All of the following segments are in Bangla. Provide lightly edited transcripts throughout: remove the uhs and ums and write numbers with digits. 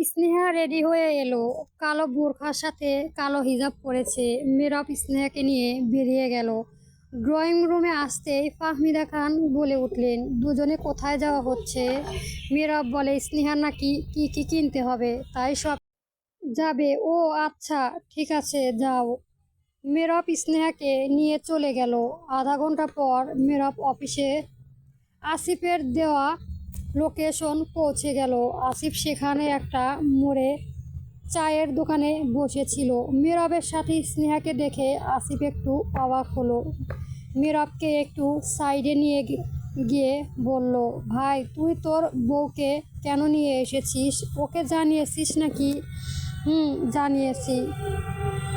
স্নেহা রেডি হয়ে এলো। কালো বোরখার সাথে কালো হিজাব পরেছে। মেহরাব স্নেহাকে নিয়ে বেরিয়ে গেল। ড্রয়িং রুমে আসতেই ফাহমিদা খান বলে উঠলেন, দুজনে কোথায় যাওয়া হচ্ছে? মেহরাব বলে, স্নেহা নাকি কি কি কিনতে হবে, তাই সব যাবে। ও আচ্ছা, ঠিক আছে, যাও। মেহরাব স্নেহাকে নিয়ে চলে গেল। আধা ঘন্টা পর মেহরাব অফিসে আসিফের দেওয়া লোকেশন পৌঁছে গেল। আসিফ সেখানে একটা মোড়ে চায়ের দোকানে বসেছিল। মেহরাবের সাথে স্নেহাকে দেখে আসিফ একটু অবাক হলো। মেহরাবকে একটু সাইডে নিয়ে গিয়ে বলল, ভাই, তুই তোর বউকে কেন নিয়ে এসেছিস? ওকে জানিয়েছিস নাকি? জানিয়েছি।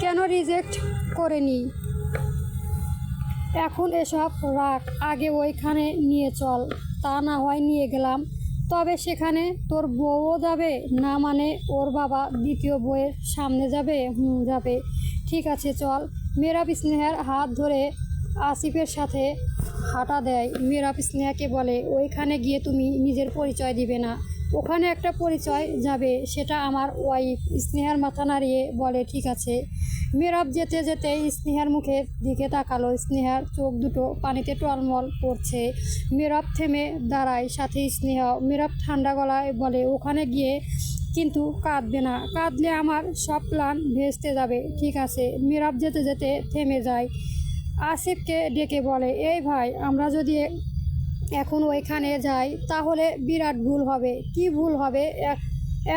কেন রিজেক্ট করেনি? এখন এসব রাখ, আগে ওইখানে নিয়ে চল। তা না হয় নিয়ে গেলাম, তবে সেখানে তোর বউও যাবে না? মানে ওর বাবা দ্বিতীয় বউয়ের সামনে যাবে? যাবে। ঠিক আছে, চল। মেহরাব স্নেহার হাত ধরে আসিফের সাথে হাঁটা দেয়। মেহরাব স্নেহাকে বলে, ওইখানে গিয়ে তুমি নিজের পরিচয় দিবে না, ওখানে একটা পরিচয় যাবে, সেটা আমার ওয়াইফ। স্নেহার মাথা নাড়িয়ে বলে, ঠিক আছে। মেহরাব যেতে যেতে স্নেহার মুখের দিকে তাকালো। স্নেহার চোখ দুটো পানিতে টলমল করছে। মেহরাব থেমে দাঁড়ায়, সাথে স্নেহা। মেহরাব ঠান্ডা গলায় বলে, ওখানে গিয়ে কিন্তু কাঁদবে না, কাঁদলে আমার সব প্ল্যান ভেস্তে যাবে। ঠিক আছে। মেহরাব যেতে যেতে থেমে যায়। আসিফকে ডেকে বলে, এই ভাই, আমরা যদি এখন ওইখানে যাই তাহলে বিরাট ভুল হবে। কি ভুল হবে?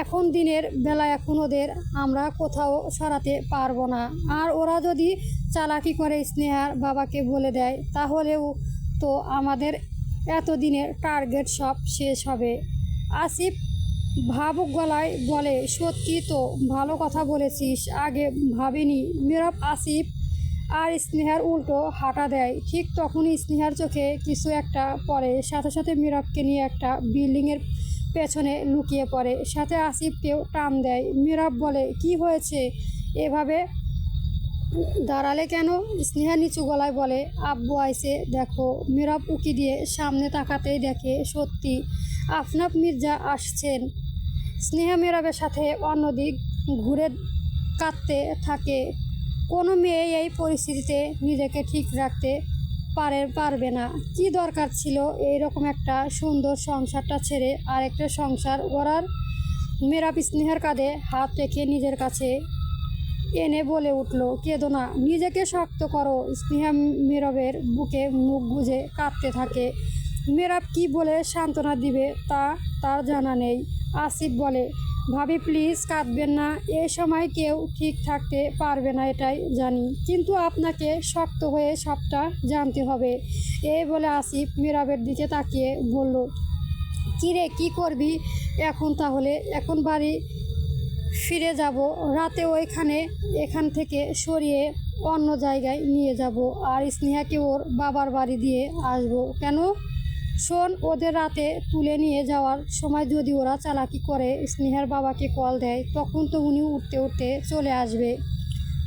এখন দিনের বেলা, এখন ওদের আমরা কোথাও সরাতে পারবো না। আর ওরা যদি চালাকি করে স্নেহার বাবাকে বলে দেয়, তাহলেও তো আমাদের এতদিনের টার্গেট সব শেষ হবে। আসিফ ভাবুক গলায় বলে, সত্যি তো, ভালো কথা বলেছিস, আগে ভাবিনি। মেহরাব আসিফ আর স্নেহার উল্টো হাঁটা দেয়। ঠিক তখনই স্নেহার চোখে কিছু একটা পড়ে। সাথে সাথে মেহরাবকে নিয়ে একটা বিল্ডিংয়ের পেছনে লুকিয়ে পড়ে। সাথে আসিফকেও টান দেয়। মেহরাব বলে, কি হয়েছে? এভাবে দাঁড়ালে কেন? স্নেহা নিচু গলায় বলে, আব্বু আইছে দেখো। মেহরাব উকি দিয়ে সামনে তাকাতেই দেখে সত্যি আফনাফ মির্জা আসছেন। স্নেহা মেহরাবের সাথে অন্যদিক ঘুরে কাঁদতে থাকে। কোনো মেয়ে এই পরিস্থিতিতে নিজেকে ঠিক রাখতে পারবে না। কি দরকার ছিল এইরকম একটা সুন্দর সংসারটা ছেড়ে আরেকটা সংসার গড়ার? মেহরাব স্নেহার কাঁধে হাত রেখে নিজের কাছে এনে বলে উঠল, কেঁদো না, নিজেকে শক্ত করো। স্নেহা মেহরাবের বুকে মুখ গুজে কাঁদতে থাকে। মেহরাব কি বলে সান্ত্বনা দিবে তা তার জানা নেই। আসিফ বলে, ভাবি প্লিজ কাঁদবেন না, এই সময় কেউ ঠিক থাকতে পারবে না, এটাই জানি, কিন্তু আপনাকে শক্ত হয়ে সবটা জানতে হবে। এই বলে আসিফ মেহরাবের দিকে তাকিয়ে বলল, কিরে, কি করবি এখন? তাহলে এখন বাড়ি ফিরে যাব, রাতে এখান থেকে সরিয়ে অন্য জায়গায় নিয়ে যাব, আর স্নেহাকে ওর বাবার বাড়ি দিয়ে আসবো। কেন? শোন, ওদের রাতে তুলে নিয়ে যাওয়ার সময় যদি ওরা চালাকি করে স্নেহার বাবাকে কল দেয়, তখন তো উনি উঠতে উঠতে চলে আসবে।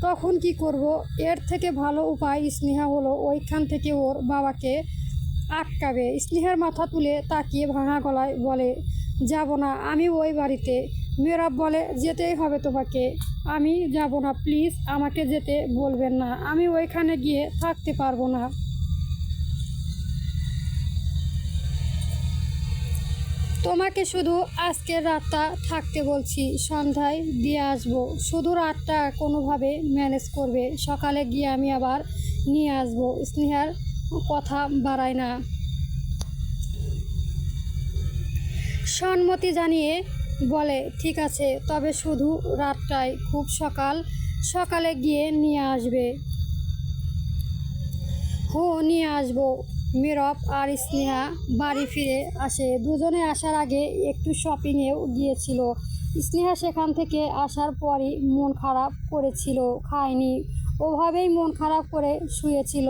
তখন কি করব? এর থেকে ভালো উপায় স্নেহা হলো ওইখান থেকে ওর বাবাকে আটকাবে। স্নেহার মাথা তুলে তাকিয়ে ভাঙা গলায় বলে, যাব না আমি ওই বাড়িতে। মেহরাব বলে, যেতেই হবে তোমাকে। আমি যাব না, প্লিজ আমাকে যেতে বলবেন না, আমি ওইখানে গিয়ে থাকতে পারবো না। তোমাকে শুধু আজকের রাতটা থাকতে বলছি, সন্ধ্যায় দিয়ে আসবো। শুধু রাতটা কোনোভাবে ম্যানেজ করবে, সকালে গিয়ে আমি আবার নিয়ে আসবো। স্নেহার কথা বাড়ায় না, সম্মতি জানিয়ে বলে, ঠিক আছে, তবে শুধু রাতটাই, খুব সকালে গিয়ে নিয়ে আসবে। নিয়ে আসবো। মেহরাব আর স্নেহা বাড়ি ফিরে আসে। দুজনে আসার আগে একটু শপিংয়েও গিয়েছিল। স্নেহা সেখান থেকে আসার পরই মন খারাপ করেছিল, খায়নি, ওভাবেই মন খারাপ করে শুয়েছিল।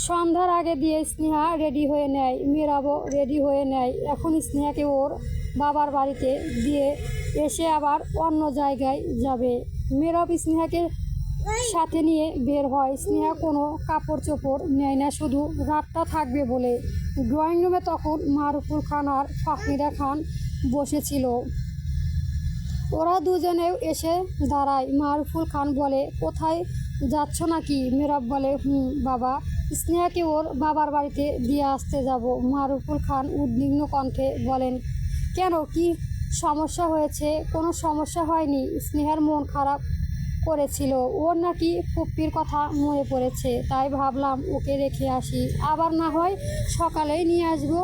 সন্ধ্যার আগে দিয়ে স্নেহা রেডি হয়ে নেয়, মেহরাবও রেডি হয়ে নেয়। এখন স্নেহাকে ওর বাবার বাড়িতে দিয়ে এসে আবার অন্য জায়গায় যাবে। মেহরাব স্নেহাকে সাথে নিয়ে বের হয়। স্নেহা কোনো কাপড় চোপড় নেয় না, শুধু রাতটা থাকবে বলে। ড্রয়িং রুমে তখন মারুফুল খান আর ফাহমিদা খান বসেছিল। ওরা দুজনেও এসে দাঁড়ায়। মারুফুল খান বলে, কোথায় যাচ্ছ নাকি? মেহরাব বলে, বাবা, স্নেহাকে ওর বাবার বাড়িতে দিয়ে আসতে যাব। মারুফুল খান উদ্বিগ্ন কণ্ঠে বলেন, কেন, কি সমস্যা হয়েছে? কোনো সমস্যা হয়নি। স্নেহার মন খারাপ করেছিল, ওর নাকি ফুপ্পির কথা মনে পড়েছে, তাই ভাবলাম ওকে রেখে আসি, আবার না হয় সকালেই নিয়ে আসবো।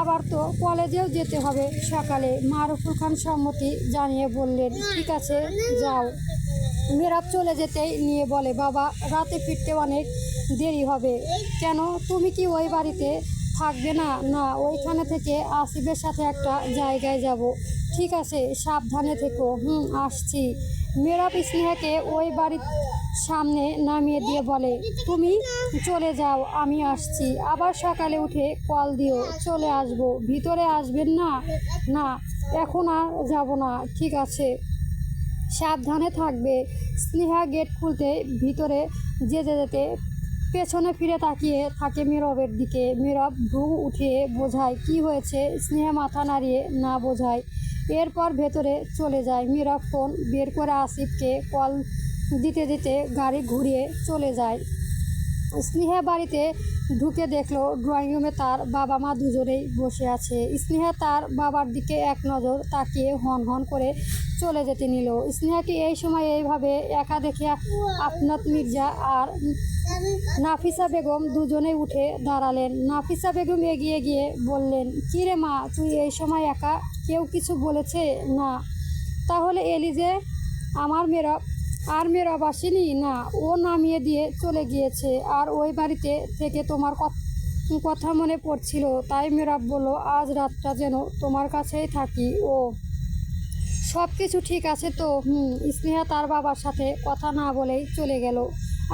আবার তো কলেজেও যেতে হবে সকালে। মারুফুল খান সম্মতি জানিয়ে বললেন, ঠিক আছে, যাও। মেহরাব চলে যেতেই নিয়ে বলে, বাবা, রাতে ফিরতে অনেক দেরি হবে। কেন, তুমি কি ওই বাড়িতে থাকবে না? না, ওইখানে থেকে আসিফের সাথে একটা জায়গায় যাব। ঠিক আছে, সাবধানে থেকো। আসছি। মেহরাব স্নেহাকে ওই বাড়ির সামনে নামিয়ে দিয়ে বলে, তুমি চলে যাও, আমি আসছি। আবার সকালে উঠে কল দিও, চলে আসবো। ভিতরে আসবেন না? না, এখন আর যাব না। ঠিক আছে, সাবধানে থাকবে। স্নেহা গেট খুলতে ভিতরে যেতে যেতে পেছনে ফিরে তাকিয়ে থাকে নীরবের দিকে। নীরব ভ্রু উঠিয়ে বোঝায়, কি হয়েছে? স্নেহা মাথা নাড়িয়ে না বোঝায়। এরপর ভেতরে চলে যায়। নীরব ফোন বের করে আসিফকে কল দিতে দিতে গাড়ি ঘুরিয়ে চলে যায়। স্নেহা বাড়িতে ঢুকে দেখলো ড্রয়িং রুমে তার বাবা মা দুজনেই বসে আছে। স্নেহা তার বাবার দিকে এক নজর তাকিয়ে হন হন করে চলে যেতে নিল। স্নেহাকে এই সময় এইভাবে একা দেখে আপনাত মির্জা আর নাফিসা বেগম দুজনেই উঠে দাঁড়ালেন। নাফিসা বেগম এগিয়ে গিয়ে বললেন, কী রে মা, তুই এই সময় একা? কেউ কিছু বলেছে? না। তাহলে এলি যে? আমার মেয়েরব আসেনি? না, ও নামিয়ে দিয়ে চলে গিয়েছে। আর ওই বাড়িতে থেকে তোমার কথা মনে পড়ছিল, তাই মেহরাব বলল, আজ রাতটা যেন তোমার কাছেই থাকি। ও, সব কিছু ঠিক আছে তো? স্নেহা তার বাবার সাথে কথা না বলেই চলে গেল।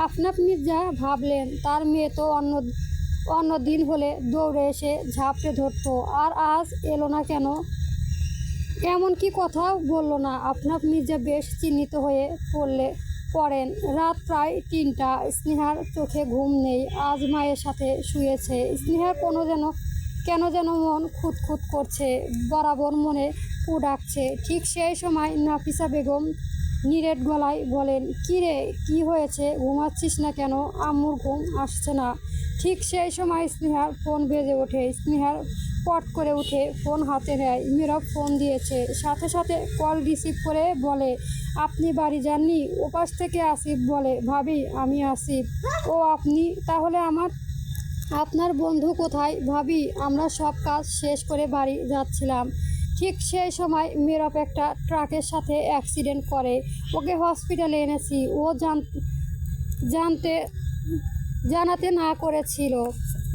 আপনার মির্জা ভাবলেন, তার মেয়ে তো অন্য দিন হলে দৌড়ে এসে ঝাপটে ধরতো, আর আজ এলো না কেন? এমন কি কথাও বলল না। আপনার মির্জা বেশ চিন্তিত হয়ে পড়েন। রাত প্রায় 3টা। স্নেহার চোখে ঘুম নেই। আজ মায়ের সাথে শুয়েছে। স্নেহার কেন যেন মন খুঁতখুত করছে, বরাবর মনে কু ডাকছে। ঠিক সেই সময় নাফিসা বেগম নিরেট গলায় বলেন, কী রে, কী হয়েছে? ঘুমাচ্ছিস না কেন? আম্মুর ঘুম আসছে না। ঠিক সেই সময় স্নেহার ফোন বেজে ওঠে। স্নেহার পট করে উঠে ফোন হাতে নেয়। নীরব ফোন দিয়েছে। সাথে সাথে কল রিসিভ করে বলে, আপনি বাড়ি যাননি? ওপাশ থেকে আসিফ বলে, ভাবি, আমি আসিফ। ও, আপনি? তাহলে আপনার বন্ধু কোথায়? ভাবি, আমরা সব কাজ শেষ করে বাড়ি যাচ্ছিলাম। ঠিক সেই সময় নীরব একটা ট্রাকের সাথে অ্যাক্সিডেন্ট করে। ওকে হসপিটালে এনেছি। ও জানাতে না করেছিল।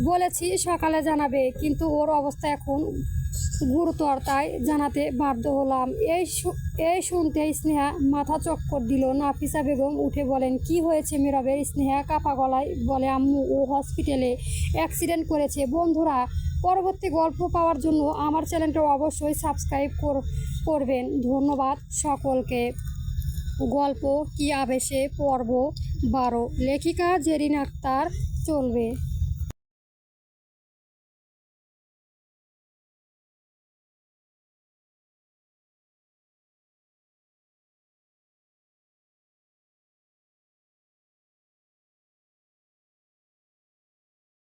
বলেছি সকালে জানাবে, কিন্তু ওর অবস্থা এখন গুরুতর, তাই জানাতে বাধ্য হলাম। এই শুনতে স্নেহা মাথা চক্কর দিল। নাফিসা বেগম উঠে বলেন, কি হয়েছে নীরবের? স্নেহা কাপা গলায় বলে, আম্মু, ও হসপিটালে অ্যাক্সিডেন্ট করেছে। বন্ধুরা, পরবর্তী গল্প পাওয়ার জন্য আমার চ্যানেলটা অবশ্যই সাবস্ক্রাইব করবেন। ধন্যবাদ সকলকে। গল্প কি আবেশে, পর্ব 12, লেখিকা জেরিন আক্তার। চলবে।